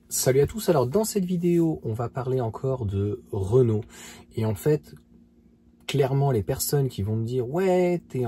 Salut à tous, alors dans cette vidéo, on va parler encore de Renault. Et en fait, clairement, les personnes qui vont me dire « Ouais, t'es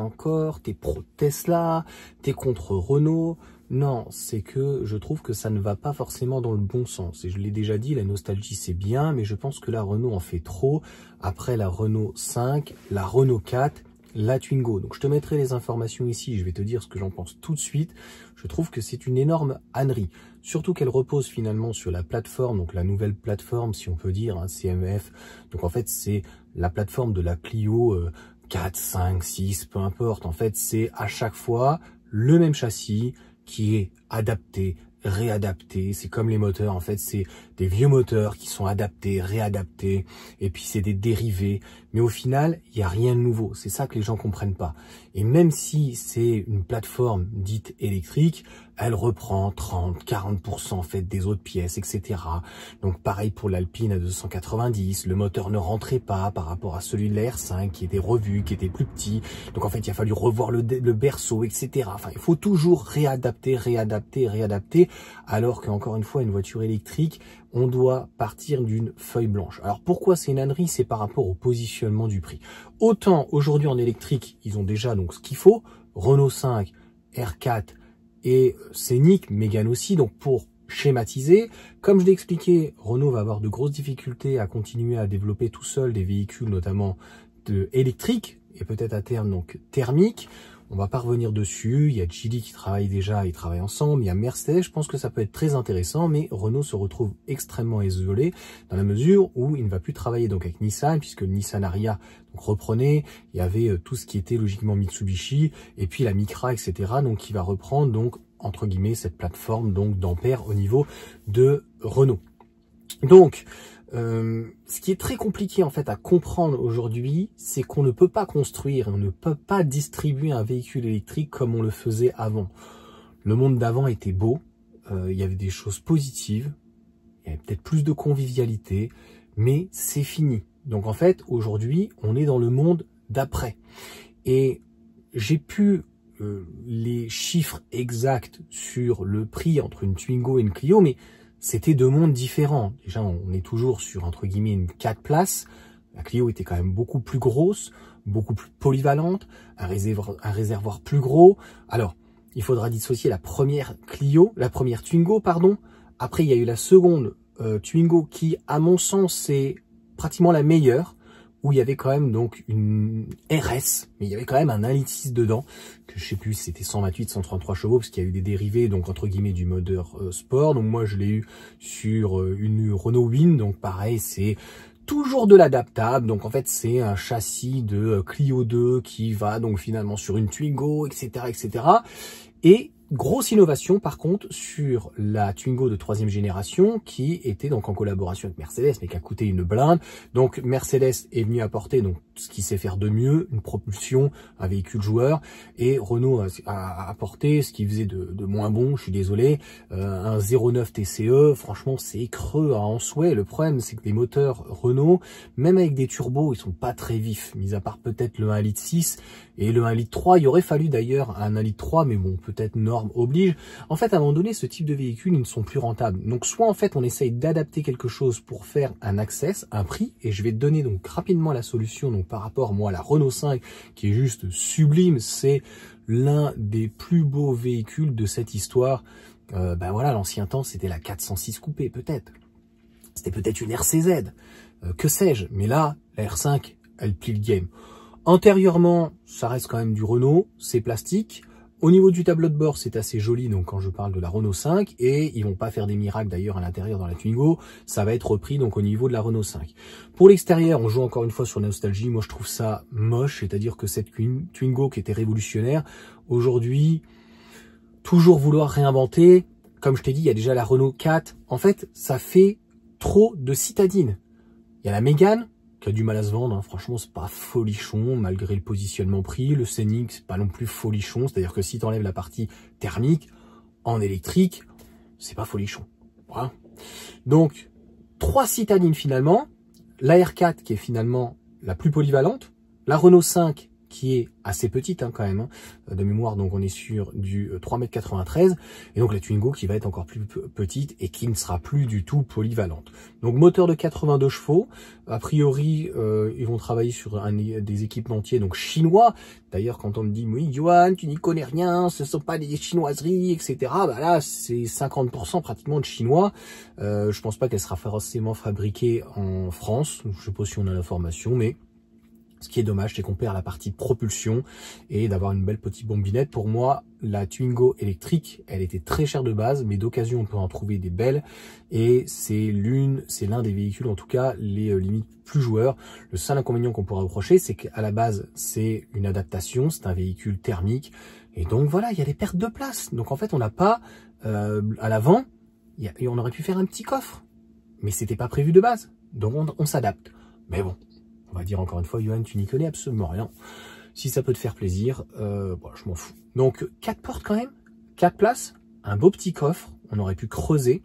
pro Tesla, t'es contre Renault », non, c'est que je trouve que ça ne va pas forcément dans le bon sens. Et je l'ai déjà dit, la nostalgie c'est bien, mais je pense que la Renault en fait trop. Après la Renault 5, la Renault 4, la Twingo. Donc je te mettrai les informations ici, je vais te dire ce que j'en pense tout de suite. Je trouve que c'est une énorme ânerie. Surtout qu'elle repose finalement sur la plateforme, donc la nouvelle plateforme, si on peut dire, CMF. Donc en fait, c'est la plateforme de la Clio 4, 5, 6, peu importe. En fait, c'est à chaque fois le même châssis qui est adapté, réadapté. C'est comme les moteurs, en fait, c'est des vieux moteurs qui sont adaptés, réadaptés, et puis c'est des dérivés. Mais au final, il n'y a rien de nouveau. C'est ça que les gens comprennent pas. Et même si c'est une plateforme dite électrique, elle reprend 30, 40% en fait des autres pièces, etc. Donc pareil pour l'Alpine à 290, le moteur ne rentrait pas par rapport à celui de la R5 qui était revu, qui était plus petit. Donc en fait, il a fallu revoir le berceau, etc. Enfin, il faut toujours réadapter, réadapter, réadapter, alors qu'encore une fois, une voiture électrique, on doit partir d'une feuille blanche. Alors pourquoi c'est une ânerie? C'est par rapport au positionnement du prix. Autant aujourd'hui en électrique, ils ont déjà donc ce qu'il faut, Renault 5, R4 et Scénic, Mégane aussi, donc pour schématiser, comme je l'ai expliqué, Renault va avoir de grosses difficultés à continuer à développer tout seul des véhicules notamment électriques et peut-être à terme donc thermiques. On va pas revenir dessus, il y a Geely qui travaille déjà, ils travaillent ensemble, il y a Mercedes, je pense que ça peut être très intéressant, mais Renault se retrouve extrêmement isolé dans la mesure où il ne va plus travailler donc avec Nissan, puisque le Nissan Ariya donc reprenait, il y avait tout ce qui était logiquement Mitsubishi, et puis la Micra, etc., donc qui va reprendre donc entre guillemets cette plateforme donc d'Ampère au niveau de Renault. Donc, ce qui est très compliqué en fait à comprendre aujourd'hui, c'est qu'on ne peut pas construire, on ne peut pas distribuer un véhicule électrique comme on le faisait avant. Le monde d'avant était beau, il y avait des choses positives, il y avait peut-être plus de convivialité, mais c'est fini. Donc en fait, aujourd'hui, on est dans le monde d'après. Et j'ai pu les chiffres exacts sur le prix entre une Twingo et une Clio, mais c'était deux mondes différents. Déjà, on est toujours sur, entre guillemets, une 4 places. La Clio était quand même beaucoup plus grosse, beaucoup plus polyvalente, un réservoir plus gros. Alors, il faudra dissocier la première Twingo, pardon. Après, il y a eu la seconde Twingo qui, à mon sens, c'est pratiquement la meilleure, où il y avait quand même donc une RS, mais il y avait quand même un 1,6 litre dedans, que je sais plus si c'était 128, 133 chevaux, parce qu'il y a eu des dérivés, donc entre guillemets du moteur sport. Donc moi je l'ai eu sur une Renault Win, donc pareil, c'est toujours de l'adaptable. Donc en fait c'est un châssis de Clio 2 qui va donc finalement sur une Twingo, etc., etc. Et grosse innovation par contre sur la Twingo de 3e génération qui était donc en collaboration avec Mercedes mais qui a coûté une blinde. Donc Mercedes est venu apporter donc ce qu'il sait faire de mieux, une propulsion, un véhicule joueur, et Renault a apporté ce qu'il faisait de moins bon, je suis désolé, un 0,9 TCE, franchement c'est creux en souhait. Le problème c'est que les moteurs Renault, même avec des turbos, ils sont pas très vifs, mis à part peut-être le 1,6 litre et le 1,3 litre. Il aurait fallu d'ailleurs un 1,3 litre, mais bon, peut-être norme oblige. En fait, à un moment donné, ce type de véhicules, ils ne sont plus rentables. Donc, soit en fait, on essaye d'adapter quelque chose pour faire un access, un prix, et je vais te donner donc rapidement la solution. Donc, par rapport, moi, à la Renault 5, qui est juste sublime, c'est l'un des plus beaux véhicules de cette histoire. Ben voilà, l'ancien temps, c'était la 406 coupé, peut-être. C'était peut-être une RCZ, que sais-je. Mais là, la R5, elle plie le game. Antérieurement, ça reste quand même du Renault, c'est plastique. Au niveau du tableau de bord, c'est assez joli, donc quand je parle de la Renault 5, et ils vont pas faire des miracles d'ailleurs à l'intérieur dans la Twingo, ça va être repris donc au niveau de la Renault 5. Pour l'extérieur, on joue encore une fois sur la nostalgie, moi je trouve ça moche, c'est-à-dire que cette Twingo qui était révolutionnaire, aujourd'hui, toujours vouloir réinventer, comme je t'ai dit, il y a déjà la Renault 4, en fait, ça fait trop de citadines. Il y a la Mégane, qui a du mal à se vendre, hein. Franchement c'est pas folichon malgré le positionnement prix. Le Scénic c'est pas non plus folichon, c'est à dire que si tu enlèves la partie thermique en électrique, c'est pas folichon, voilà. Donc 3 citadines finalement, la R4 qui est finalement la plus polyvalente, la Renault 5 qui est assez petite quand même, de mémoire, donc on est sur du 3,93 m, et donc la Twingo qui va être encore plus petite et qui ne sera plus du tout polyvalente. Donc moteur de 82 chevaux, a priori ils vont travailler sur des équipementiers donc chinois. D'ailleurs quand on me dit « Oui Johan, tu n'y connais rien, ce ne sont pas des chinoiseries, etc. » Bah là c'est 50% pratiquement de chinois. Je pense pas qu'elle sera forcément fabriquée en France, je sais pas si on a l'information, mais ce qui est dommage, c'est qu'on perd la partie propulsion et d'avoir une belle petite bombinette. Pour moi, la Twingo électrique, elle était très chère de base, mais d'occasion, on peut en trouver des belles. Et c'est l'un des véhicules, en tout cas, les limites plus joueurs. Le seul inconvénient qu'on pourra reprocher, c'est qu'à la base, c'est une adaptation, c'est un véhicule thermique. Et donc voilà, il y a des pertes de place. Donc en fait, on n'a pas, à l'avant, on aurait pu faire un petit coffre. Mais c'était pas prévu de base. Donc on s'adapte. Mais bon. On va dire encore une fois, Johan, tu n'y connais absolument rien. Si ça peut te faire plaisir, bon, je m'en fous. Donc, 4 portes quand même, 4 places, un beau petit coffre, on aurait pu creuser.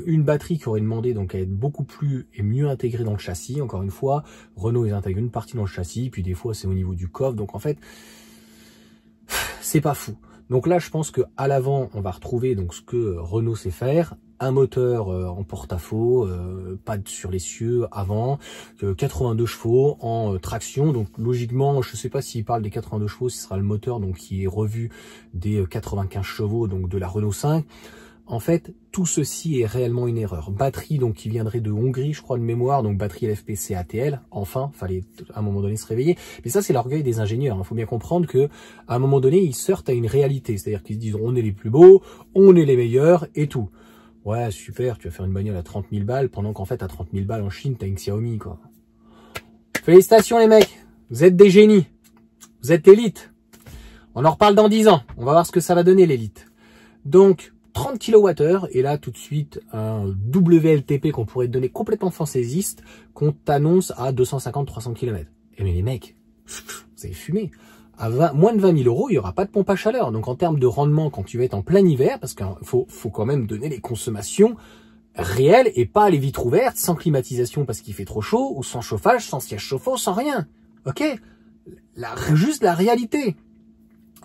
Une batterie qui aurait demandé donc à être beaucoup plus et mieux intégrée dans le châssis. Encore une fois, Renault ils intègrent une partie dans le châssis, puis des fois c'est au niveau du coffre. Donc en fait, c'est pas fou. Donc là, je pense que à l'avant, on va retrouver donc ce que Renault sait faire. Un moteur en porte-à-faux, pas sur les cieux avant, 82 chevaux en traction. Donc logiquement, je ne sais pas s'il parle des 82 chevaux, ce sera le moteur donc qui est revu des 95 chevaux donc de la Renault 5. En fait, tout ceci est réellement une erreur. Batterie donc qui viendrait de Hongrie, je crois de mémoire, donc batterie LFP ATL. Enfin, fallait à un moment donné se réveiller. Mais ça, c'est l'orgueil des ingénieurs. Il faut bien comprendre que à un moment donné, ils se heurtent à une réalité, c'est-à-dire qu'ils se disent on est les plus beaux, on est les meilleurs et tout. Ouais, super, tu vas faire une bagnole à 30 000 balles, pendant qu'en fait, à 30 000 balles en Chine, t'as une Xiaomi, quoi. Félicitations, les mecs. Vous êtes des génies. Vous êtes élite. On en reparle dans 10 ans. On va voir ce que ça va donner, l'élite. Donc, 30 kWh, et là, tout de suite, un WLTP qu'on pourrait te donner complètement fantaisiste, qu'on t'annonce à 250-300 km. Et mais les mecs, vous avez fumé. À moins de 20 000 €, il n'y aura pas de pompe à chaleur. Donc en termes de rendement, quand tu vas être en plein hiver, parce qu'il faut quand même donner les consommations réelles et pas les vitres ouvertes, sans climatisation parce qu'il fait trop chaud, ou sans chauffage, sans siège chauffe-eau, sans rien. Ok, juste la réalité.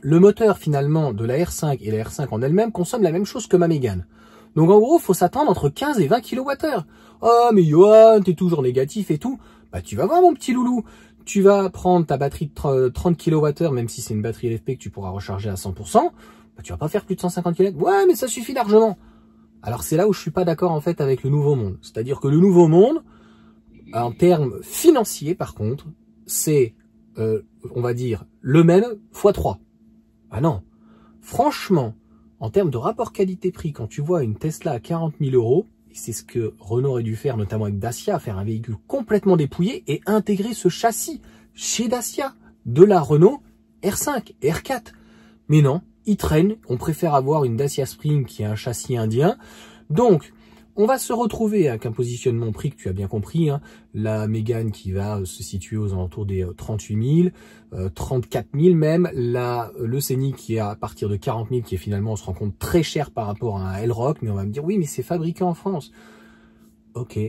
Le moteur finalement de la R5 et la R5 en elle-même consomme la même chose que ma Mégane. Donc en gros, il faut s'attendre entre 15 et 20 kWh. Oh mais Johan, t'es toujours négatif et tout. Bah tu vas voir mon petit loulou. Tu vas prendre ta batterie de 30 kWh, même si c'est une batterie LFP que tu pourras recharger à 100%, bah, tu vas pas faire plus de 150 km. Ouais, mais ça suffit largement. Alors c'est là où je suis pas d'accord en fait avec le nouveau monde. C'est-à-dire que le nouveau monde, en termes financiers par contre, c'est, on va dire, le même x 3. Ah non. Franchement, en termes de rapport qualité-prix, quand tu vois une Tesla à 40 000 €, c'est ce que Renault aurait dû faire, notamment avec Dacia, faire un véhicule complètement dépouillé et intégrer ce châssis chez Dacia de la Renault R5 et R4. Mais non, ils traînent. On préfère avoir une Dacia Spring qui a un châssis indien. Donc, on va se retrouver avec un positionnement prix que tu as bien compris. Hein, la Mégane qui va se situer aux alentours des 38 000, 34 000 même. Le Scénic qui est à partir de 40 000, qui est finalement, on se rend compte, très cher par rapport à un L-Rock. Mais on va me dire, oui, mais c'est fabriqué en France. Ok.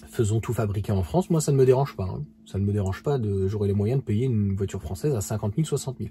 Faisons tout fabriquer en France. Moi, ça ne me dérange pas. Hein. Ça ne me dérange pas j'aurai les moyens de payer une voiture française à 50 000, 60 000.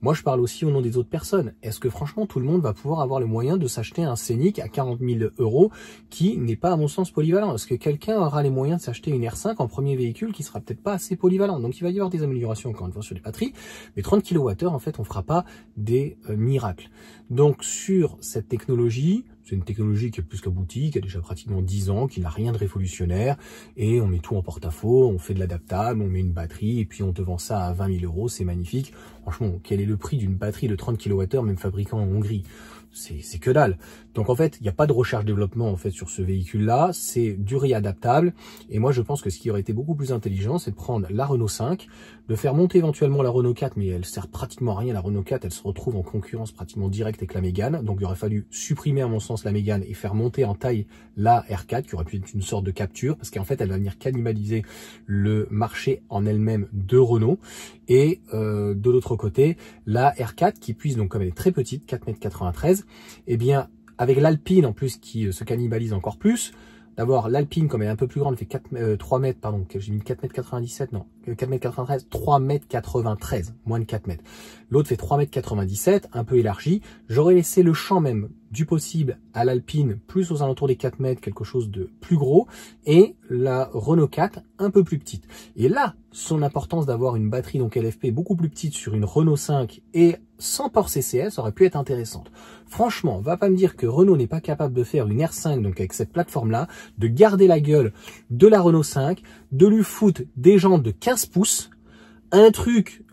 Moi, je parle aussi au nom des autres personnes. Est-ce que franchement, tout le monde va pouvoir avoir les moyens de s'acheter un Scénic à 40 000 € qui n'est pas, à mon sens, polyvalent? Est-ce que quelqu'un aura les moyens de s'acheter une R5 en premier véhicule qui sera peut-être pas assez polyvalent? Donc, il va y avoir des améliorations, encore une fois, sur les batteries. Mais 30 kWh, en fait, on fera pas des miracles. Donc, sur cette technologie, c'est une technologie qui est plus qu'aboutie, qui a déjà pratiquement 10 ans, qui n'a rien de révolutionnaire, et on met tout en porte-à-faux, on fait de l'adaptable, on met une batterie, et puis on te vend ça à 20 000 €, c'est magnifique. Franchement, quel est le prix d'une batterie de 30 kWh, même fabriquée en Hongrie? C'est que dalle. Donc en fait, il n'y a pas de recherche-développement en fait sur ce véhicule-là, c'est du réadaptable. Et moi, je pense que ce qui aurait été beaucoup plus intelligent, c'est de prendre la Renault 5, de faire monter éventuellement la Renault 4, mais elle sert pratiquement à rien. La Renault 4, elle se retrouve en concurrence pratiquement directe avec la Mégane. Donc il aurait fallu supprimer à mon sens la Mégane et faire monter en taille la R4, qui aurait pu être une sorte de capture, parce qu'en fait, elle va venir cannibaliser le marché en elle-même de Renault. Et de l'autre côté, la R4 qui puise, donc comme elle est très petite, 4,93 m, eh bien avec l'Alpine en plus qui se cannibalise encore plus, d'avoir l'Alpine, comme elle est un peu plus grande, elle fait 3 mètres, pardon, j'ai mis 4,97 m, non, 4,93 m, 3,93 m, moins de 4 mètres. L'autre fait 3,97 m, un peu élargi. J'aurais laissé le champ même du possible à l'Alpine, plus aux alentours des 4 mètres, quelque chose de plus gros, et la Renault 4, un peu plus petite. Et là, son importance d'avoir une batterie donc LFP beaucoup plus petite sur une Renault 5 et sans port CCS aurait pu être intéressante. Franchement, va pas me dire que Renault n'est pas capable de faire une R5, donc avec cette plateforme-là, de garder la gueule de la Renault 5, de lui foutre des jantes de 15 pouces, un truc,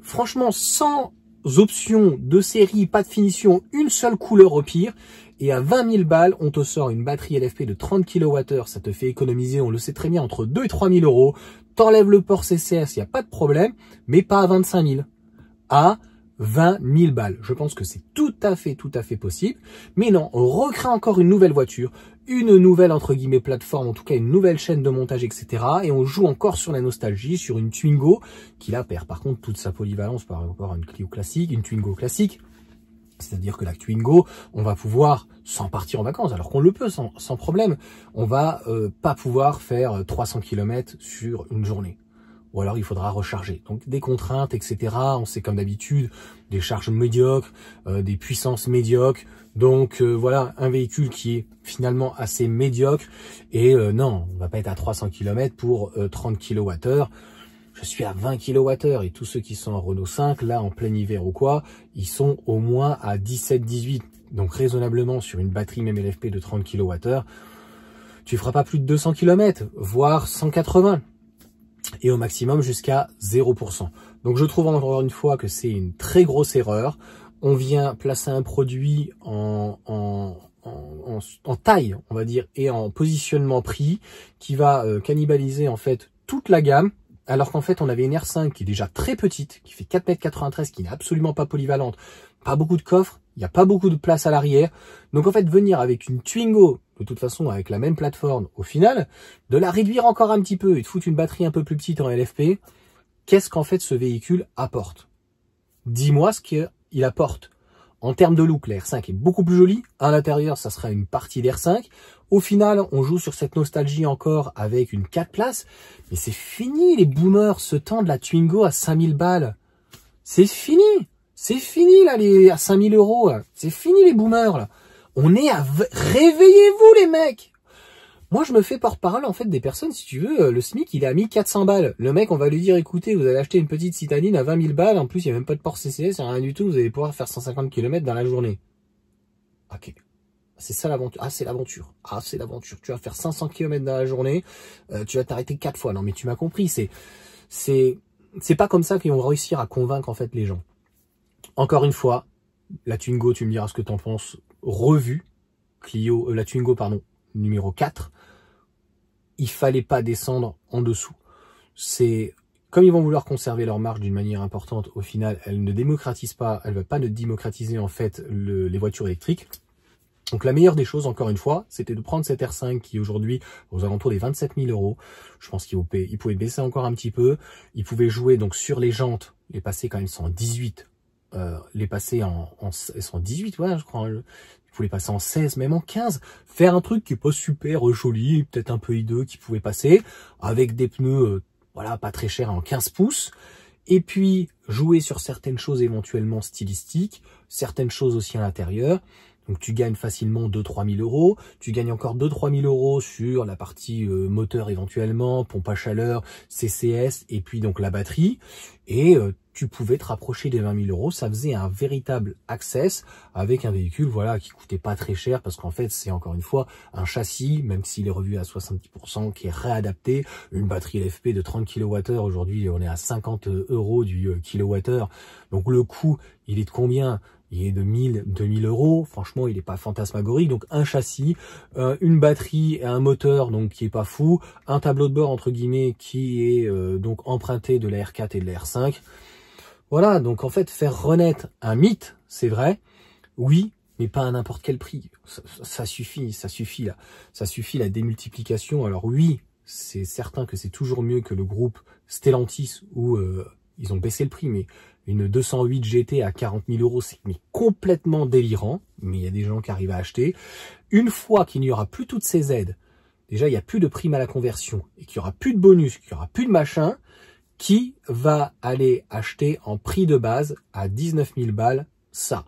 franchement, sans options de série, pas de finition, une seule couleur au pire, et à 20 000 balles, on te sort une batterie LFP de 30 kWh, ça te fait économiser, on le sait très bien, entre 2 et 3 000 euros, t'enlèves le port CCS, il n'y a pas de problème, mais pas à 25 000, à 20 000 balles. Je pense que c'est tout à fait possible, mais non, on recrée encore une nouvelle voiture, une nouvelle, entre guillemets, plateforme, en tout cas une nouvelle chaîne de montage, etc. Et on joue encore sur la nostalgie, sur une Twingo, qui là perd par contre toute sa polyvalence par rapport à une Clio classique, une Twingo classique. C'est-à-dire que la Twingo, on va pouvoir, sans partir en vacances, alors qu'on le peut sans problème, on va pas pouvoir faire 300 km sur une journée. Ou alors il faudra recharger. Donc des contraintes, etc. On sait comme d'habitude, des charges médiocres, des puissances médiocres. Donc voilà, un véhicule qui est finalement assez médiocre. Et non, on va pas être à 300 km pour 30 kWh. Je suis à 20 kWh et tous ceux qui sont en Renault 5, là en plein hiver ou quoi, ils sont au moins à 17-18. Donc raisonnablement sur une batterie même LFP de 30 kWh, tu feras pas plus de 200 km, voire 180. Et au maximum jusqu'à 0%. Donc je trouve encore une fois que c'est une très grosse erreur. On vient placer un produit en taille, on va dire, et en positionnement prix, qui va cannibaliser en fait toute la gamme, alors qu'en fait on avait une R5 qui est déjà très petite, qui fait 4,93 m, qui n'est absolument pas polyvalente, pas beaucoup de coffres, il n'y a pas beaucoup de place à l'arrière. Donc en fait venir avec une Twingo, de toute façon avec la même plateforme, au final, de la réduire encore un petit peu et de foutre une batterie un peu plus petite en LFP, qu'est-ce qu'en fait ce véhicule apporte? Dis-moi ce qu'il apporte. En termes de look, la R5 est beaucoup plus jolie. À l'intérieur, ça sera une partie d'R5. Au final, on joue sur cette nostalgie encore avec une 4 places. Mais c'est fini, les boomers, ce temps de la Twingo à 5000 balles. C'est fini. C'est fini, là, à 5000 euros. C'est fini, les boomers, là. On est à... Réveillez-vous, les mecs! Moi, je me fais porte-parole, en fait, des personnes, si tu veux, le SMIC, il est à 1400 balles. Le mec, on va lui dire, écoutez, vous allez acheter une petite citadine à 20 000 balles, en plus, il n'y a même pas de port CCS, il n'y a rien du tout, vous allez pouvoir faire 150 km dans la journée. Ok. C'est ça l'aventure. Ah, c'est l'aventure. Ah, c'est l'aventure. Tu vas faire 500 km dans la journée, tu vas t'arrêter 4 fois. Non, mais tu m'as compris, c'est pas comme ça qu'ils vont réussir à convaincre, en fait, les gens. Encore une fois, la Twingo, tu me diras ce que t'en penses, revue, la Twingo, pardon, numéro 4, il fallait pas descendre en dessous. C'est comme ils vont vouloir conserver leur marge d'une manière importante, au final, elle ne démocratise pas, elle va pas ne démocratiser en fait les voitures électriques. Donc la meilleure des choses, encore une fois, c'était de prendre cette R5 qui aujourd'hui aux alentours des 27 000 euros. Je pense qu'il pouvait baisser encore un petit peu. Il pouvait jouer donc sur les jantes, les passer quand même 118, les passer en 118, ouais, je crois. Il pouvait passer en 16, même en 15. Faire un truc qui est pas super joli, peut-être un peu hideux, qui pouvait passer, avec des pneus, voilà, pas très chers, en 15 pouces. Et puis, jouer sur certaines choses éventuellement stylistiques, certaines choses aussi à l'intérieur. Donc, tu gagnes facilement 2-3 000 euros. Tu gagnes encore 2-3 000 euros sur la partie moteur éventuellement, pompe à chaleur, CCS, et puis donc la batterie. Et tu pouvais te rapprocher des 20 000 euros. Ça faisait un véritable access avec un véhicule, voilà, qui coûtait pas très cher parce qu'en fait, c'est encore une fois un châssis, même s'il est revu à 70%, qui est réadapté. Une batterie LFP de 30 kWh. Aujourd'hui, on est à 50 euros du kilowattheure. Donc, le coût, il est de combien? Il est de 1000 euros. Franchement, il n'est pas fantasmagorique. Donc, un châssis, une batterie et un moteur, donc qui est pas fou. Un tableau de bord, entre guillemets, qui est donc emprunté de la R4 et de la R5. Voilà, donc en fait, faire renaître un mythe, c'est vrai, oui, mais pas à n'importe quel prix. Ça suffit là. Ça suffit la démultiplication. Alors oui, c'est certain que c'est toujours mieux que le groupe Stellantis où ils ont baissé le prix, mais une 208 GT à 40 000 euros, c'est complètement délirant, mais il y a des gens qui arrivent à acheter. Une fois qu'il n'y aura plus toutes ces aides, déjà il n'y a plus de prime à la conversion et qu'il n'y aura plus de bonus, qu'il n'y aura plus de machin, qui va aller acheter en prix de base à 19 000 balles ça?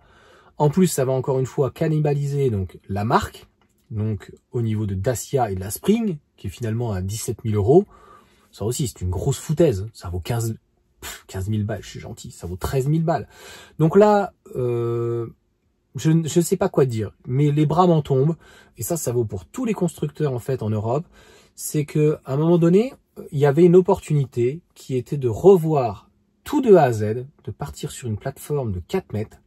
En plus, ça va encore une fois cannibaliser donc la marque, donc au niveau de Dacia et de la Spring, qui est finalement à 17 000 euros. Ça aussi, c'est une grosse foutaise. Ça vaut 15 000 balles, je suis gentil. Ça vaut 13 000 balles. Donc là, je ne sais pas quoi dire, mais les bras m'en tombent. Et ça vaut pour tous les constructeurs en fait en Europe. C'est que à un moment donné, il y avait une opportunité qui était de revoir tout de A à Z, de partir sur une plateforme de 4 mètres,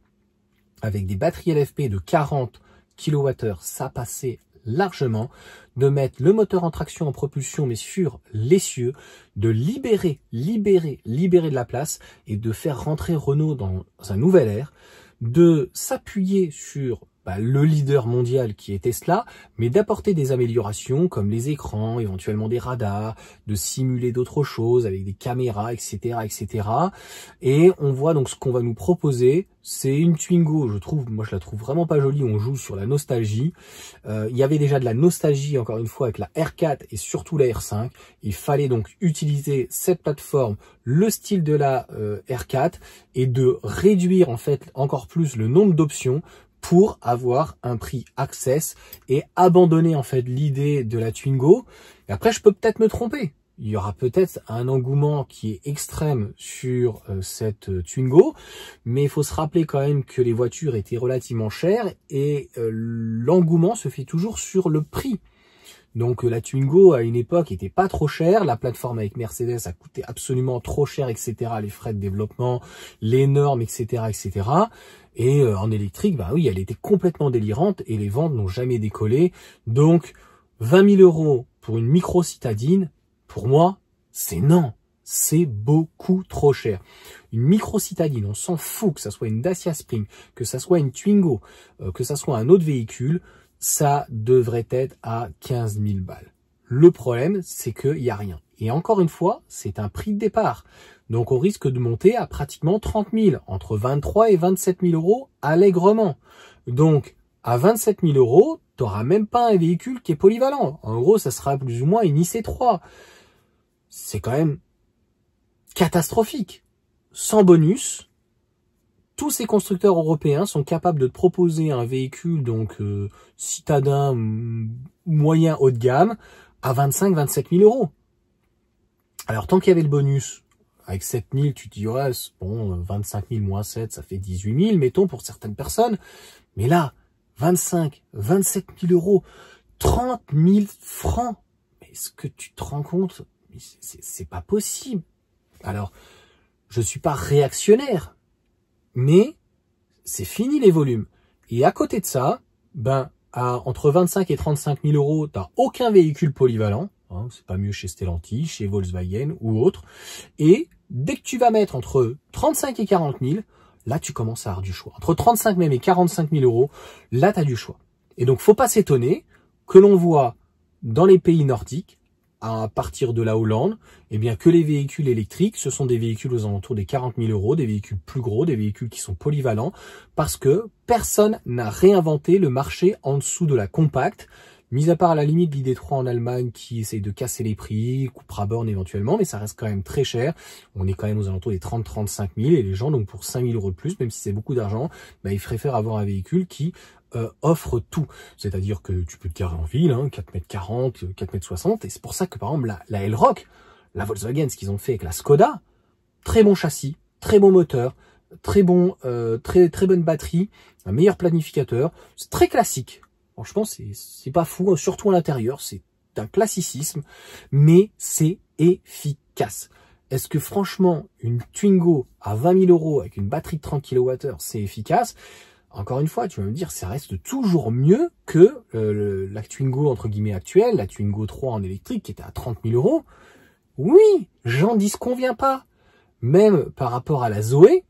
avec des batteries LFP de 40 kWh, ça passait largement, de mettre le moteur en traction en propulsion mais sur l'essieu, de libérer de la place et de faire rentrer Renault dans un nouvel ère, de s'appuyer sur le leader mondial qui est Tesla, mais d'apporter des améliorations comme les écrans, éventuellement des radars, de simuler d'autres choses avec des caméras, etc., etc. Et on voit donc ce qu'on va nous proposer, c'est une Twingo, moi je la trouve vraiment pas jolie, on joue sur la nostalgie. Il y avait déjà de la nostalgie, encore une fois, avec la R4 et surtout la R5. Il fallait donc utiliser cette plateforme, le style de la R4, et de réduire en fait encore plus le nombre d'options pour avoir un prix access et abandonner en fait l'idée de la Twingo. Et après, je peux peut-être me tromper. Il y aura peut-être un engouement qui est extrême sur cette Twingo, mais il faut se rappeler quand même que les voitures étaient relativement chères et l'engouement se fait toujours sur le prix. Donc la Twingo à une époque était pas trop chère, la plateforme avec Mercedes a coûté absolument trop cher, etc. Les frais de développement, les normes, etc., etc. Et en électrique, bah oui, elle était complètement délirante et les ventes n'ont jamais décollé. Donc 20 000 euros pour une micro citadine, pour moi, c'est non. C'est beaucoup trop cher. Une micro citadine, on s'en fout que ça soit une Dacia Spring, que ça soit une Twingo, que ça soit un autre véhicule, ça devrait être à 15 000 balles. Le problème, c'est qu'il n'y a rien. Et encore une fois, c'est un prix de départ. Donc on risque de monter à pratiquement 30 000, entre 23 et 27 000 euros allègrement. Donc à 27 000 euros, tu n'auras même pas un véhicule qui est polyvalent. En gros, ça sera plus ou moins une IC3. C'est quand même catastrophique. Sans bonus, tous ces constructeurs européens sont capables de te proposer un véhicule donc citadin moyen haut de gamme à 25-27 000 euros. Alors tant qu'il y avait le bonus, avec 7 000, tu te dis ouais, bon, 25 000 moins 7, ça fait 18 000, mettons pour certaines personnes. Mais là, 25, 27 000 euros, 30 000 francs. Mais est-ce que tu te rends compte? C'est pas possible. Alors, je suis pas réactionnaire, mais c'est fini les volumes. Et à côté de ça, entre 25 et 35 000 euros, t'as aucun véhicule polyvalent. Hein, c'est pas mieux chez Stellantis, chez Volkswagen ou autre. Et dès que tu vas mettre entre 35 et 40 000, là tu commences à avoir du choix. Entre 35 même et 45 000 euros, là tu as du choix. Et donc faut pas s'étonner que l'on voit dans les pays nordiques, à partir de la Hollande, eh bien que les véhicules électriques, ce sont des véhicules aux alentours des 40 000 euros, des véhicules plus gros, des véhicules qui sont polyvalents, parce que personne n'a réinventé le marché en dessous de la compacte, mis à part à la limite l'ID3 en Allemagne qui essaye de casser les prix, coupera borne éventuellement, mais ça reste quand même très cher. On est quand même aux alentours des 30-35 000 et les gens, donc pour 5 000 euros de plus, même si c'est beaucoup d'argent, ils préfèrent avoir un véhicule qui offre tout. C'est-à-dire que tu peux te garer en ville, 4,40 m, 4,60 m, et c'est pour ça que par exemple la L-Rock, la Volkswagen, ce qu'ils ont fait avec la Skoda, très bon châssis, très bon moteur, très bonne batterie, un meilleur planificateur, c'est très classique. Franchement, c'est pas fou, surtout à l'intérieur, c'est un classicisme, mais c'est efficace. Est-ce que franchement, une Twingo à 20 000 euros avec une batterie de 30 kWh, c'est efficace? Encore une fois, tu vas me dire, ça reste toujours mieux que la Twingo entre guillemets actuelle, la Twingo 3 en électrique qui était à 30 000 euros. Oui, j'en disconviens pas. Même par rapport à la Zoé,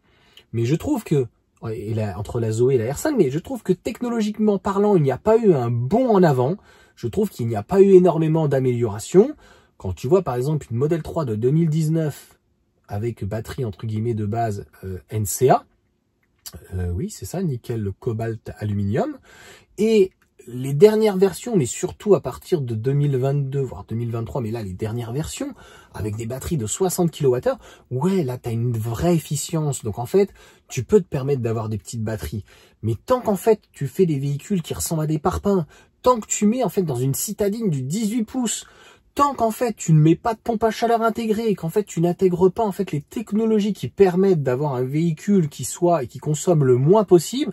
mais je trouve que entre la Zoé et la R5, mais je trouve que technologiquement parlant, il n'y a pas eu un bond en avant. Je trouve qu'il n'y a pas eu énormément d'amélioration. Quand tu vois par exemple une Model 3 de 2019 avec batterie entre guillemets de base NCA, oui c'est ça, nickel, cobalt, aluminium, et les dernières versions, mais surtout à partir de 2022, voire 2023, mais là, les dernières versions, avec des batteries de 60 kWh, ouais, là, tu as une vraie efficience. Donc, en fait, tu peux te permettre d'avoir des petites batteries. Mais tant qu'en fait, tu fais des véhicules qui ressemblent à des parpaings, tant que tu mets, en fait, dans une citadine du 18 pouces, tant qu'en fait, tu ne mets pas de pompe à chaleur intégrée, qu'en fait, tu n'intègres pas, en fait, les technologies qui permettent d'avoir un véhicule qui soit et qui consomme le moins possible,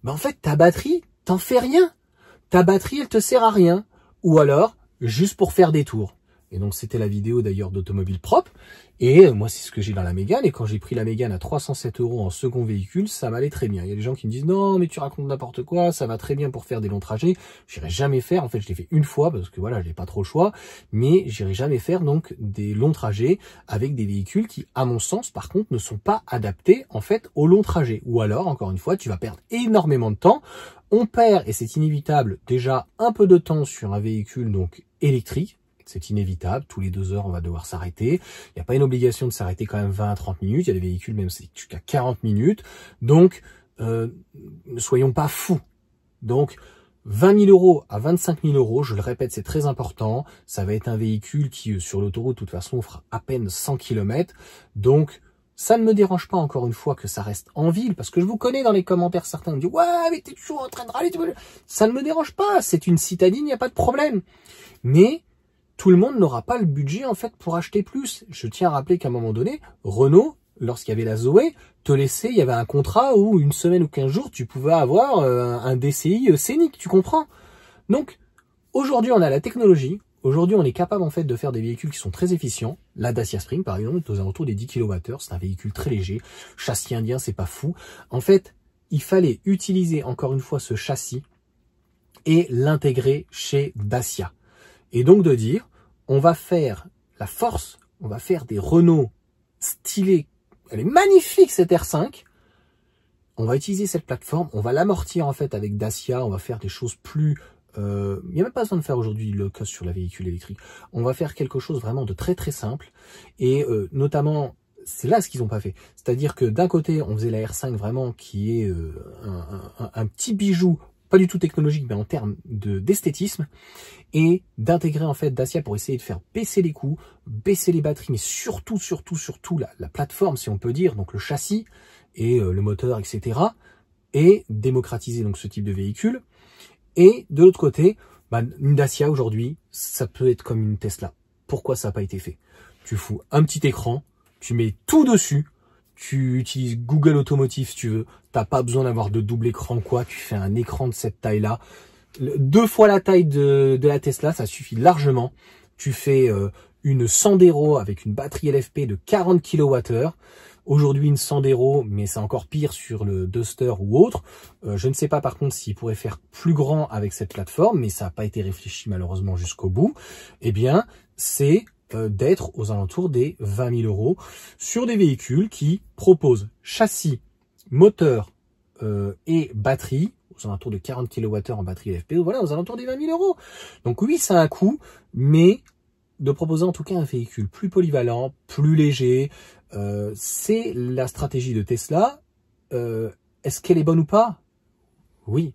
ben, en fait, ta batterie, t'en fais rien. Ta batterie, elle te sert à rien. Ou alors, juste pour faire des tours. Et donc, c'était la vidéo d'ailleurs d'Automobile Propre. Et moi, c'est ce que j'ai dans la Mégane. Et quand j'ai pris la Mégane à 307 € en second véhicule, ça m'allait très bien. Il y a des gens qui me disent, non, mais tu racontes n'importe quoi, ça va très bien pour faire des longs trajets. J'irai jamais faire. En fait, je l'ai fait une fois parce que voilà, j'ai pas trop le choix. Mais j'irai jamais faire donc des longs trajets avec des véhicules qui, à mon sens, par contre, ne sont pas adaptés en fait aux longs trajets. Ou alors, encore une fois, tu vas perdre énormément de temps. On perd, et c'est inévitable, déjà un peu de temps sur un véhicule donc électrique. C'est inévitable, tous les 2 heures, on va devoir s'arrêter. Il n'y a pas une obligation de s'arrêter quand même 20 à 30 minutes. Il y a des véhicules, même jusqu'à 40 minutes. Donc, ne soyons pas fous. Donc, 20 000 € à 25 000 €, je le répète, c'est très important. Ça va être un véhicule qui, sur l'autoroute, de toute façon, fera à peine 100 km. Donc, ça ne me dérange pas, encore une fois, que ça reste en ville, parce que je vous connais dans les commentaires, certains me disent « Ouais, mais t'es toujours en train de râler. » Ça ne me dérange pas, c'est une citadine, il n'y a pas de problème. Mais tout le monde n'aura pas le budget, en fait, pour acheter plus. Je tiens à rappeler qu'à un moment donné, Renault, lorsqu'il y avait la Zoé, te laissait, il y avait un contrat où une semaine ou 15 jours, tu pouvais avoir un DCI scénique, tu comprends? Donc, aujourd'hui, on a la technologie. Aujourd'hui, on est capable en fait de faire des véhicules qui sont très efficients. La Dacia Spring, par exemple, est aux alentours des 10 kWh. C'est un véhicule très léger. Châssis indien, c'est pas fou. En fait, il fallait utiliser encore une fois ce châssis et l'intégrer chez Dacia. Et donc de dire, on va faire la force, on va faire des Renault stylés. Elle est magnifique cette R5. On va utiliser cette plateforme, on va l'amortir en fait avec Dacia. On va faire des choses plus... il n'y a même pas besoin de faire aujourd'hui le cost sur la véhicule électrique. On va faire quelque chose vraiment de très très simple. Et notamment, c'est là ce qu'ils n'ont pas fait. C'est-à-dire que d'un côté, on faisait la R5 vraiment qui est un petit bijou, pas du tout technologique, mais en termes d'esthétisme. Et d'intégrer en fait Dacia pour essayer de faire baisser les coûts, baisser les batteries, mais surtout la plateforme, si on peut dire, donc le châssis et le moteur, etc. Et démocratiser donc ce type de véhicule. Et de l'autre côté, bah, une Dacia aujourd'hui, ça peut être comme une Tesla. Pourquoi ça n'a pas été fait? Tu fous un petit écran, tu mets tout dessus, tu utilises Google Automotive si tu veux, t'as pas besoin d'avoir de double écran quoi, tu fais un écran de cette taille-là. 2 fois la taille de la Tesla, ça suffit largement. Tu fais une Sandero avec une batterie LFP de 40 kWh. Aujourd'hui une Sandero, mais c'est encore pire sur le Duster ou autre. Je ne sais pas par contre s'il pourrait faire plus grand avec cette plateforme, mais ça n'a pas été réfléchi malheureusement jusqu'au bout. Eh bien, c'est d'être aux alentours des 20 000 € sur des véhicules qui proposent châssis, moteur et batterie, aux alentours de 40 kWh en batterie LFP, voilà, aux alentours des 20 000 €. Donc oui, ça a un coût, mais de proposer en tout cas un véhicule plus polyvalent, plus léger, c'est la stratégie de Tesla. Est-ce qu'elle est bonne ou pas? Oui.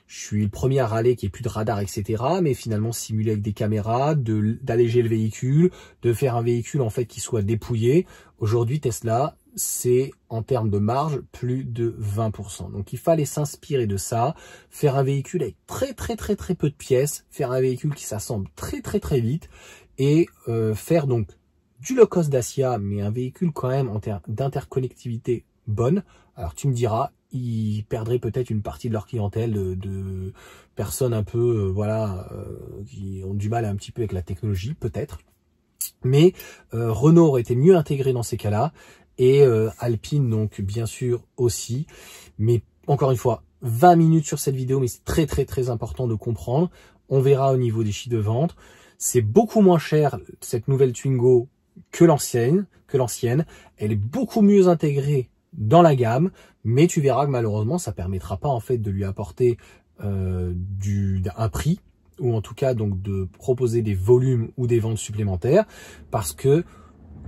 Je suis le premier à râler qu'il n'y ait plus de radar, etc. Mais finalement, simuler avec des caméras, d'alléger le véhicule, de faire un véhicule en fait qui soit dépouillé. Aujourd'hui, Tesla, c'est en termes de marge plus de 20%. Donc il fallait s'inspirer de ça, faire un véhicule avec très peu de pièces, faire un véhicule qui s'assemble très vite et faire donc du low cost Dacia, mais un véhicule quand même en termes d'interconnectivité bonne. Alors tu me diras, ils perdraient peut-être une partie de leur clientèle de personnes un peu voilà qui ont du mal un petit peu avec la technologie, peut-être. Mais Renault aurait été mieux intégré dans ces cas-là. Et Alpine donc bien sûr aussi, mais encore une fois 20 minutes sur cette vidéo, mais c'est très important de comprendre. On verra au niveau des chiffres de vente, c'est beaucoup moins cher cette nouvelle Twingo que l'ancienne, elle est beaucoup mieux intégrée dans la gamme, mais tu verras que malheureusement ça permettra pas en fait de lui apporter un prix, ou en tout cas donc de proposer des volumes ou des ventes supplémentaires, parce que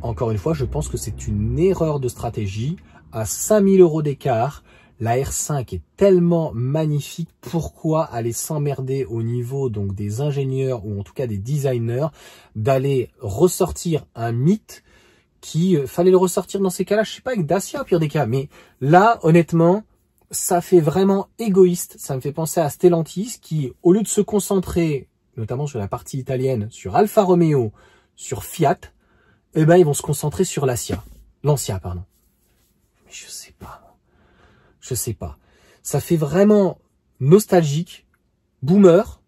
encore une fois, je pense que c'est une erreur de stratégie. À 5 000 € d'écart, La R5 est tellement magnifique, pourquoi aller s'emmerder au niveau donc des ingénieurs ou en tout cas des designers d'aller ressortir un mythe qui fallait le ressortir dans ces cas-là, je sais pas, avec Dacia au pire des cas, mais là honnêtement ça fait vraiment égoïste. Ça me fait penser à Stellantis qui, au lieu de se concentrer notamment sur la partie italienne, sur Alfa Romeo, sur Fiat, eh ben ils vont se concentrer sur Lancia, pardon. Mais je sais pas. Ça fait vraiment nostalgique, boomer.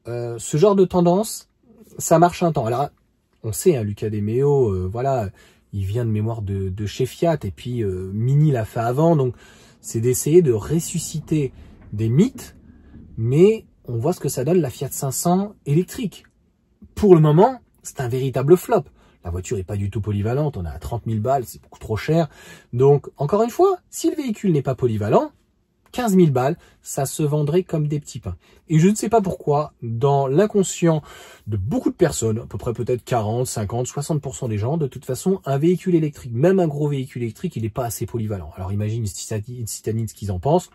Ce genre de tendance, ça marche un temps. Alors, on sait, hein, Luca De Meo, voilà, il vient de mémoire de chez Fiat, et puis Mini l'a fait avant, donc c'est d'essayer de ressusciter des mythes, mais on voit ce que ça donne la Fiat 500 électrique. Pour le moment, c'est un véritable flop. La voiture est pas du tout polyvalente, on est à 30 000 balles, c'est beaucoup trop cher. Donc, encore une fois, si le véhicule n'est pas polyvalent, 15 000 balles, ça se vendrait comme des petits pains. Et je ne sais pas pourquoi, dans l'inconscient de beaucoup de personnes, à peu près peut-être 40, 50, 60% des gens, de toute façon, un véhicule électrique, même un gros véhicule électrique, il n'est pas assez polyvalent. Alors imagine une citadine ce qu'ils en pensent,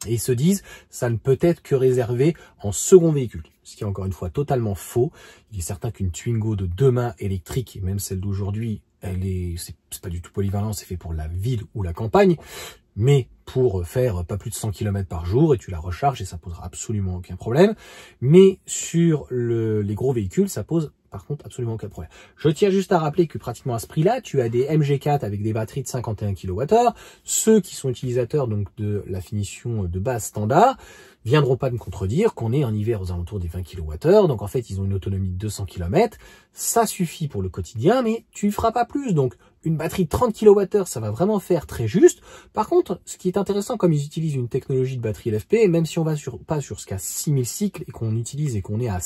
et ils se disent, ça ne peut être que réservé en second véhicule. Ce qui est encore une fois totalement faux. Il est certain qu'une Twingo de demain électrique, et même celle d'aujourd'hui, c'est pas du tout polyvalent, c'est fait pour la ville ou la campagne, mais pour faire pas plus de 100 km par jour, et tu la recharges et ça posera absolument aucun problème. Mais sur les gros véhicules, ça pose par contre absolument aucun problème. Je tiens juste à rappeler que pratiquement à ce prix-là, tu as des MG4 avec des batteries de 51 kWh. Ceux qui sont utilisateurs donc de la finition de base standard viendront pas me contredire qu'on est en hiver aux alentours des 20 kWh. Donc en fait, ils ont une autonomie de 200 km. Ça suffit pour le quotidien, mais tu ne feras pas plus. Donc une batterie de 30 kWh, ça va vraiment faire très juste. Par contre, ce qui est intéressant, comme ils utilisent une technologie de batterie LFP, même si on va pas sur ce qu'à 6000 cycles et qu'on utilise et qu'on est à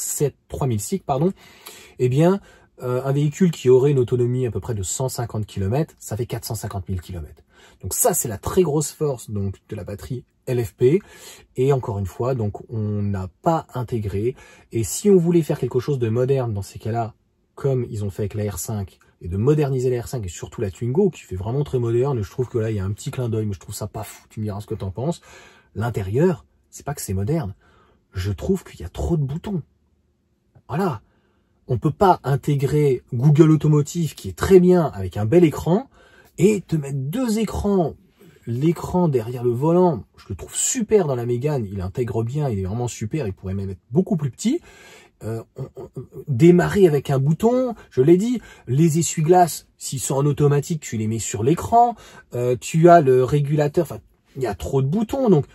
3000 cycles, pardon, eh bien, un véhicule qui aurait une autonomie à peu près de 150 km, ça fait 450 000 km. Donc ça, c'est la très grosse force donc de la batterie LFP. Et encore une fois, donc on n'a pas intégré. Et si on voulait faire quelque chose de moderne dans ces cas-là, comme ils ont fait avec la R5, et de moderniser la R5 et surtout la Twingo, qui fait vraiment très moderne, et je trouve que là, il y a un petit clin d'œil, mais je trouve ça pas fou, tu me diras ce que t'en penses. L'intérieur, c'est pas que c'est moderne. Je trouve qu'il y a trop de boutons. Voilà. On peut pas intégrer Google Automotive, qui est très bien, avec un bel écran, et te mettre deux écrans. L'écran derrière le volant, je le trouve super dans la Mégane, il intègre bien, il est vraiment super, il pourrait même être beaucoup plus petit. Démarrer avec un bouton, je l'ai dit, les essuie-glaces, s'ils sont en automatique, tu les mets sur l'écran, tu as le régulateur, enfin, il y a trop de boutons, donc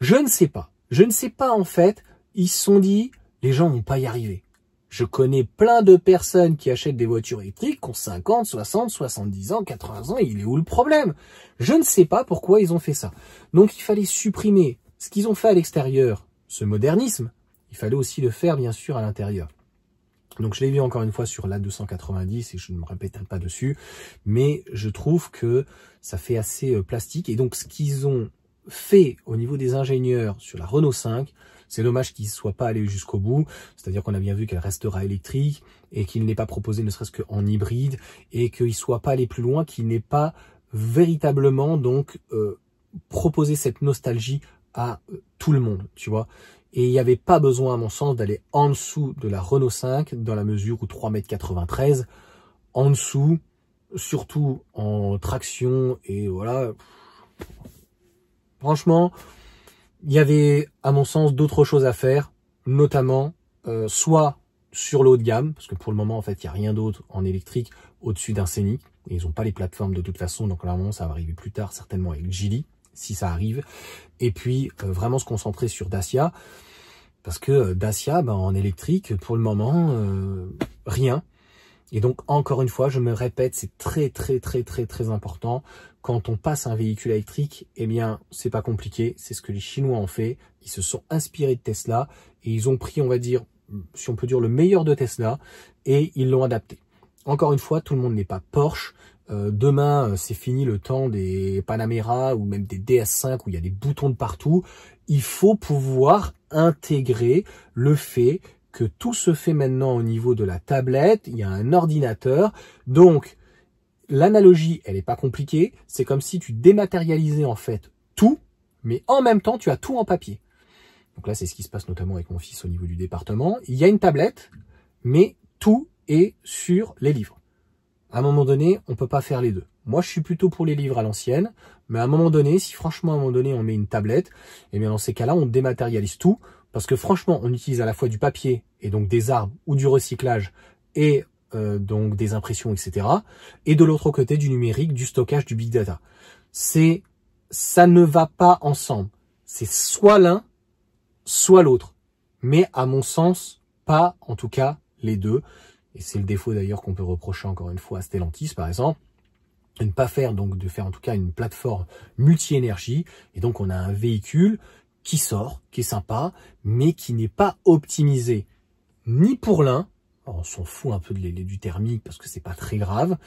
je ne sais pas en fait, ils se sont dit, les gens vont pas y arriver. Je connais plein de personnes qui achètent des voitures électriques qui ont 50, 60, 70 ans, 80 ans, il est où le problème? Je ne sais pas pourquoi ils ont fait ça. Donc il fallait supprimer ce qu'ils ont fait à l'extérieur, ce modernisme, il fallait aussi le faire bien sûr à l'intérieur. Donc je l'ai vu encore une fois sur l'A290 et je ne me répéterai pas dessus, mais je trouve que ça fait assez plastique. Et donc ce qu'ils ont fait au niveau des ingénieurs sur la Renault 5, c'est dommage qu'ils ne soient pas allés jusqu'au bout, c'est-à-dire qu'on a bien vu qu'elle restera électrique et qu'il n'est pas proposé ne serait-ce qu'en hybride et qu'il ne soit pas allé plus loin, qu'il n'ait pas véritablement donc proposé cette nostalgie à tout le monde, tu vois. Et il n'y avait pas besoin, à mon sens, d'aller en dessous de la Renault 5, dans la mesure où 3,93 m, en dessous, surtout en traction, et voilà. Franchement, il y avait, à mon sens, d'autres choses à faire, notamment, soit sur le haut de gamme, parce que pour le moment, en fait, il n'y a rien d'autre en électrique au-dessus d'un Scénic, et ils n'ont pas les plateformes de toute façon, donc normalement, ça va arriver plus tard, certainement avec Geely, si ça arrive, et puis vraiment se concentrer sur Dacia, parce que Dacia, en électrique, pour le moment, rien. Et donc, encore une fois, je me répète, c'est très important. Quand on passe un véhicule électrique, eh bien, c'est pas compliqué, c'est ce que les Chinois ont fait. Ils se sont inspirés de Tesla, et ils ont pris, on va dire, si on peut dire, le meilleur de Tesla, et ils l'ont adapté. Encore une fois, tout le monde n'est pas Porsche. Demain, c'est fini le temps des Panamera ou même des DS5 où il y a des boutons de partout. Il faut pouvoir intégrer le fait que tout se fait maintenant au niveau de la tablette. Il y a un ordinateur. Donc, l'analogie, elle n'est pas compliquée. C'est comme si tu dématérialisais en fait tout, mais en même temps, tu as tout en papier. Donc là, c'est ce qui se passe notamment avec mon fils au niveau du département. Il y a une tablette, mais tout est sur les livres. À un moment donné, on peut pas faire les deux. Moi, je suis plutôt pour les livres à l'ancienne, mais à un moment donné, si franchement, à un moment donné, on met une tablette, eh bien, dans ces cas-là, on dématérialise tout, parce que franchement, on utilise à la fois du papier, et donc des arbres, ou du recyclage, et donc des impressions, etc. Et de l'autre côté, du numérique, du stockage, du big data. Ça ne va pas ensemble. C'est soit l'un, soit l'autre. Mais à mon sens, pas, en tout cas, les deux. Et c'est le défaut d'ailleurs qu'on peut reprocher encore une fois à Stellantis, par exemple, de ne pas faire, donc de faire en tout cas une plateforme multi-énergie. Et donc on a un véhicule qui sort, qui est sympa, mais qui n'est pas optimisé ni pour l'un. On s'en fout un peu du thermique parce que c'est pas très grave,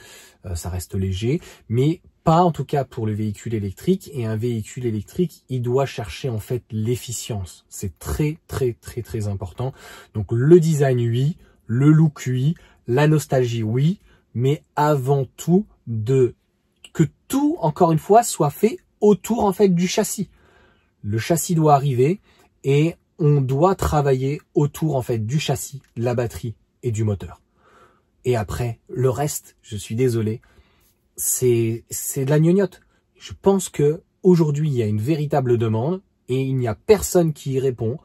ça reste léger, mais pas en tout cas pour le véhicule électrique. Et un véhicule électrique, il doit chercher en fait l'efficience. C'est très très très très important. Donc le design, oui. Le look, oui, la nostalgie, oui, mais avant tout, que tout, encore une fois, soit fait autour, en fait, du châssis. Le châssis doit arriver et on doit travailler autour, en fait, du châssis, de la batterie et du moteur. Et après, le reste, je suis désolé, c'est de la gnognotte. Je pense que aujourd'hui, il y a une véritable demande et il n'y a personne qui y répond.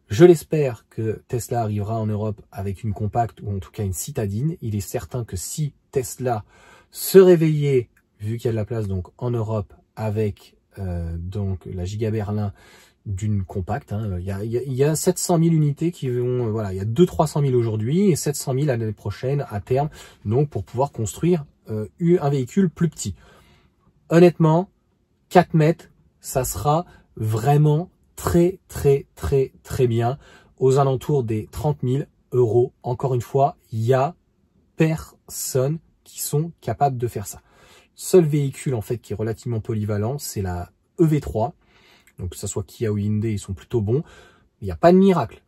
Je l'espère que Tesla arrivera en Europe avec une compacte ou en tout cas une citadine. Il est certain que si Tesla se réveillait, vu qu'il y a de la place donc en Europe avec donc la Giga Berlin d'une compacte, hein, il y a 700 000 unités qui vont, voilà, il y a 200-300 000 aujourd'hui et 700 000 l'année prochaine à terme, donc pour pouvoir construire un véhicule plus petit. Honnêtement, 4 mètres, ça sera vraiment très très très très bien, aux alentours des 30 000 €. Encore une fois, il y a personne qui sont capables de faire ça. Seul véhicule en fait qui est relativement polyvalent, c'est la EV3. Donc que ça soit Kia ou Hyundai, ils sont plutôt bons. Il n'y a pas de miracle.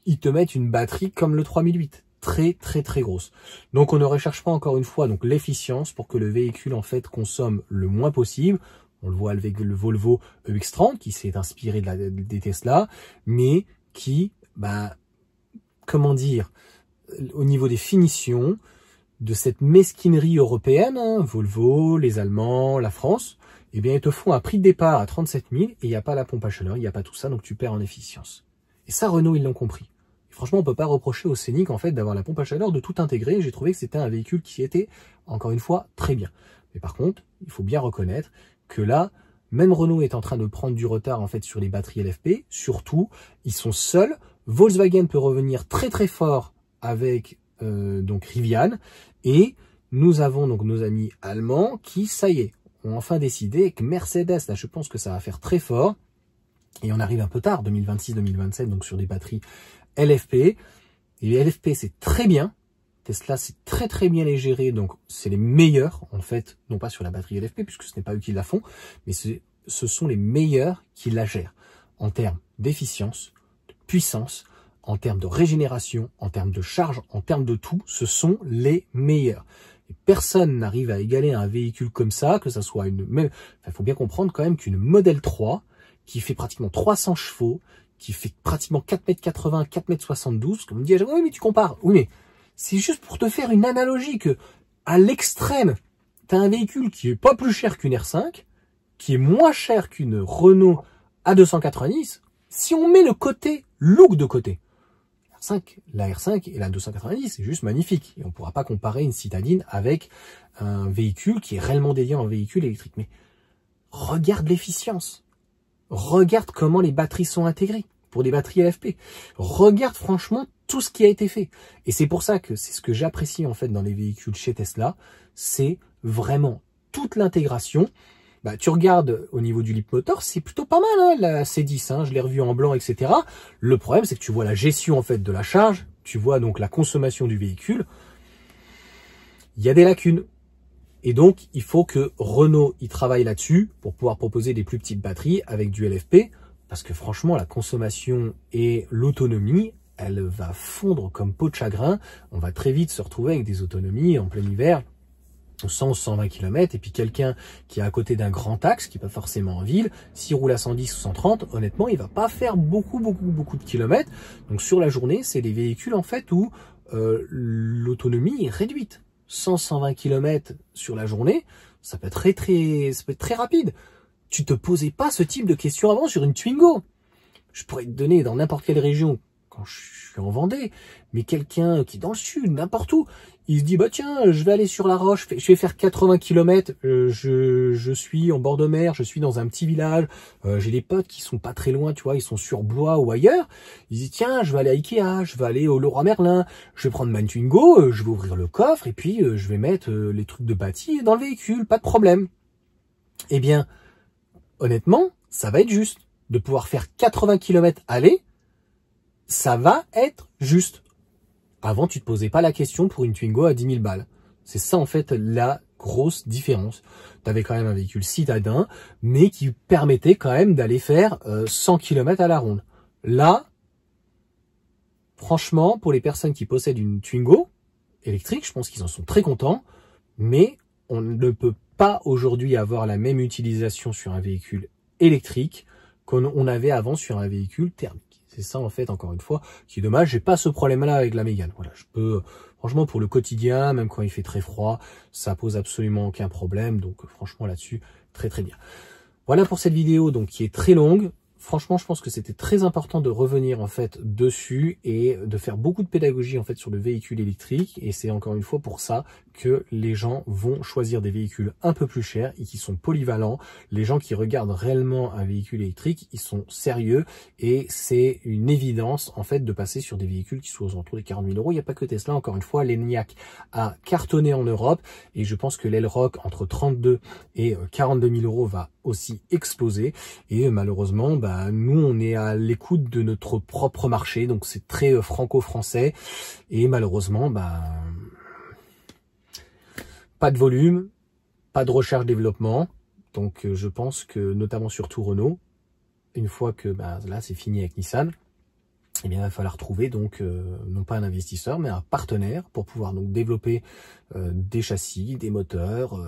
Ils te mettent une batterie comme le 3008, très très très grosse. Donc on ne recherche pas encore une fois donc l'efficience pour que le véhicule en fait consomme le moins possible. On le voit avec le Volvo EX30 qui s'est inspiré des Tesla, mais qui, comment dire, au niveau des finitions, de cette mesquinerie européenne, hein, Volvo, les Allemands, la France, eh bien, ils te font un prix de départ à 37 000 et il n'y a pas la pompe à chaleur, il n'y a pas tout ça, donc tu perds en efficience. Et ça, Renault, ils l'ont compris. Et franchement, on peut pas reprocher au Scénic, en fait, d'avoir la pompe à chaleur, de tout intégrer. J'ai trouvé que c'était un véhicule qui était, encore une fois, très bien. Mais par contre, il faut bien reconnaître que là, même Renault est en train de prendre du retard en fait sur les batteries LFP. Surtout, ils sont seuls. Volkswagen peut revenir très très fort avec donc Rivian. Et nous avons donc nos amis allemands qui, ça y est, ont enfin décidé que Mercedes, là je pense que ça va faire très fort. Et on arrive un peu tard, 2026-2027, donc sur des batteries LFP. Et les LFP, c'est très bien. Tesla, c'est très très bien les gérer, donc c'est les meilleurs, en fait, non pas sur la batterie LFP, puisque ce n'est pas eux qui la font, mais ce sont les meilleurs qui la gèrent, en termes d'efficience, de puissance, en termes de régénération, en termes de charge, en termes de tout, ce sont les meilleurs. Et personne n'arrive à égaler un véhicule comme ça, que ça soit une... Même, il faut bien comprendre quand même qu'une Model 3, qui fait pratiquement 300 chevaux, qui fait pratiquement 4,80 m, 4,72 m, comme on me dit, oui mais tu compares, oui mais... C'est juste pour te faire une analogie que, à l'extrême, tu as un véhicule qui est pas plus cher qu'une R5, qui est moins cher qu'une Renault A290. Si on met le côté look de côté, la R5 et la 290, c'est juste magnifique. Et on ne pourra pas comparer une citadine avec un véhicule qui est réellement dédié à un véhicule électrique. Mais regarde l'efficience. Regarde comment les batteries sont intégrées pour des batteries LFP. Regarde franchement tout ce qui a été fait. Et c'est pour ça que c'est ce que j'apprécie en fait dans les véhicules chez Tesla, c'est vraiment toute l'intégration. Tu regardes au niveau du Leapmotor, c'est plutôt pas mal, hein, la C10, hein, je l'ai revu en blanc, etc. Le problème, c'est que tu vois la gestion en fait de la charge, tu vois donc la consommation du véhicule. Il y a des lacunes. Et donc, il faut que Renault y travaille là-dessus pour pouvoir proposer des plus petites batteries avec du LFP, parce que franchement, la consommation et l'autonomie, elle va fondre comme peau de chagrin. On va très vite se retrouver avec des autonomies en plein hiver 100 ou 120 km, et puis quelqu'un qui est à côté d'un grand axe, qui n'est pas forcément en ville, s'il roule à 110 ou 130, honnêtement, il va pas faire beaucoup de kilomètres. Donc sur la journée, c'est des véhicules en fait où l'autonomie est réduite. 100-120 km sur la journée, ça peut être très rapide. Tu te posais pas ce type de questions avant sur une Twingo. Je pourrais te donner dans n'importe quelle région, quand je suis en Vendée, mais quelqu'un qui est dans le sud, n'importe où, il se dit, bah tiens, je vais aller sur la Roche, je vais faire 80 km, je suis en bord de mer, je suis dans un petit village, j'ai des potes qui sont pas très loin, tu vois, ils sont sur Blois ou ailleurs, il se dit, tiens, je vais aller à Ikea, je vais aller au Leroy Merlin, je vais prendre ma Twingo, je vais ouvrir le coffre, et puis je vais mettre les trucs de bâti dans le véhicule, pas de problème. Eh bien, honnêtement, ça va être juste. De pouvoir faire 80 km aller, ça va être juste. Avant, tu te posais pas la question pour une Twingo à 10 000 balles. C'est ça, en fait, la grosse différence. Tu avais quand même un véhicule citadin, mais qui permettait quand même d'aller faire 100 km à la ronde. Là, franchement, pour les personnes qui possèdent une Twingo électrique, je pense qu'ils en sont très contents, mais on ne peut pas aujourd'hui avoir la même utilisation sur un véhicule électrique qu'on avait avant sur un véhicule thermique. C'est ça, en fait, encore une fois, qui est dommage. J'ai pas ce problème-là avec la Mégane. Voilà, je peux, franchement, pour le quotidien, même quand il fait très froid, ça pose absolument aucun problème. Donc, franchement, là-dessus, très bien. Voilà pour cette vidéo, donc, qui est très longue. Franchement, je pense que c'était très important de revenir en fait dessus et de faire beaucoup de pédagogie en fait sur le véhicule électrique. Et c'est encore une fois pour ça que les gens vont choisir des véhicules un peu plus chers et qui sont polyvalents. Les gens qui regardent réellement un véhicule électrique, ils sont sérieux et c'est une évidence en fait de passer sur des véhicules qui sont aux alentours des 40 000 euros. Il n'y a pas que Tesla, encore une fois, l'Enyaq a cartonné en Europe et je pense que l'Elroq entre 32 et 42 000 euros va aussi exploser. Et malheureusement, nous, on est à l'écoute de notre propre marché, donc c'est très franco-français. Et malheureusement, pas de volume, pas de recherche-développement. Donc je pense que, notamment surtout Renault, une fois que là, c'est fini avec Nissan, eh bien, il va falloir trouver donc non pas un investisseur, mais un partenaire pour pouvoir donc développer des châssis, des moteurs,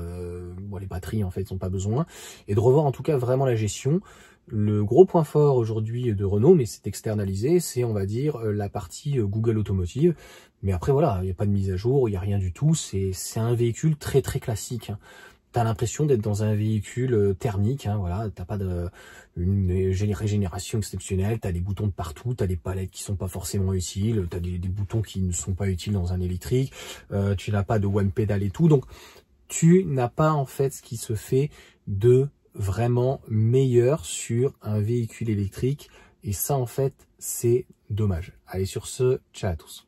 les batteries en fait ils n'ont pas besoin, et de revoir en tout cas vraiment la gestion. Le gros point fort aujourd'hui de Renault, mais c'est externalisé, c'est on va dire la partie Google Automotive. Mais après voilà, il n'y a pas de mise à jour, il n'y a rien du tout, c'est un véhicule très classique. Hein. T'as l'impression d'être dans un véhicule thermique, hein, voilà, t'as pas une régénération exceptionnelle, t'as des boutons de partout, t'as des palettes qui sont pas forcément utiles, t'as des boutons qui ne sont pas utiles dans un électrique, tu n'as pas de one pedal et tout, donc tu n'as pas en fait ce qui se fait de vraiment meilleur sur un véhicule électrique, et ça en fait c'est dommage. Allez, sur ce, ciao à tous.